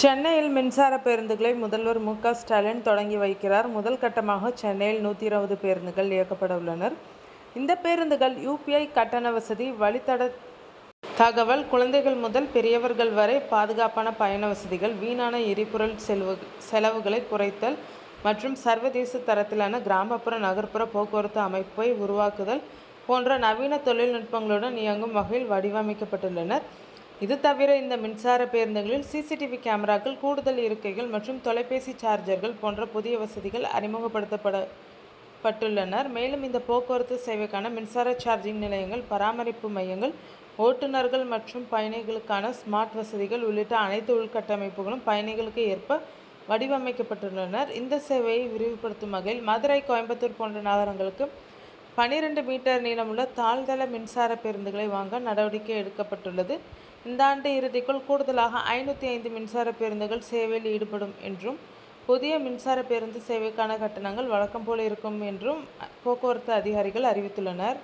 சென்னையில் மின்சார பேருந்துகளை முதல்வர் மு.க.ஸ்டாலின் தொடங்கி வைக்கிறார். முதல் கட்டமாக சென்னையில் 120 பேருந்துகள் இயக்கப்பட உள்ளனர். இந்த பேருந்துகள் UPI கட்டண வசதி, வழித்தட தகவல், குழந்தைகள் முதல் பெரியவர்கள் வரை பாதுகாப்பான பயண வசதிகள், வீணான எரிபொருள் செலவுகளை குறைத்தல் மற்றும் சர்வதேச தரத்திலான கிராமப்புற நகர்ப்புற போக்குவரத்து அமைப்பை உருவாக்குதல் போன்ற நவீன தொழில்நுட்பங்களுடன் இயங்கும் வகையில் வடிவமைக்கப்பட்டுள்ளன. இது தவிர இந்த மின்சார பேருந்துகளில் CCTV கேமராக்கள், கூடுதல் இருக்கைகள் மற்றும் தொலைபேசி சார்ஜர்கள் போன்ற புதிய வசதிகள் அறிமுகப்படுத்தப்பட்டுள்ளனர். மேலும் இந்த போக்குவரத்து சேவைக்கான மின்சார சார்ஜிங் நிலையங்கள், பராமரிப்பு மையங்கள், ஓட்டுநர்கள் மற்றும் பயணிகளுக்கான ஸ்மார்ட் வசதிகள் உள்ளிட்ட அனைத்து உள்கட்டமைப்புகளும் பயணிகளுக்கு ஏற்ப வடிவமைக்கப்பட்டுள்ளனர். இந்த சேவையை விரிவுபடுத்தும் வகையில் மதுரை, கோயம்புத்தூர் போன்ற நகரங்களுக்கு 12 மீட்டர் நீளமுள்ள தாழ்தள மின்சார பேருந்துகளை வாங்க நடவடிக்கை எடுக்கப்பட்டுள்ளது. இந்த ஆண்டு இறுதிக்குள் கூடுதலாக 505 மின்சார பேருந்துகள் சேவையில் ஈடுபடும் என்றும், புதிய மின்சார பேருந்து சேவைக்கான கட்டணங்கள் வழக்கம் போல் இருக்கும் என்றும் போக்குவரத்து அதிகாரிகள் அறிவித்துள்ளனர்.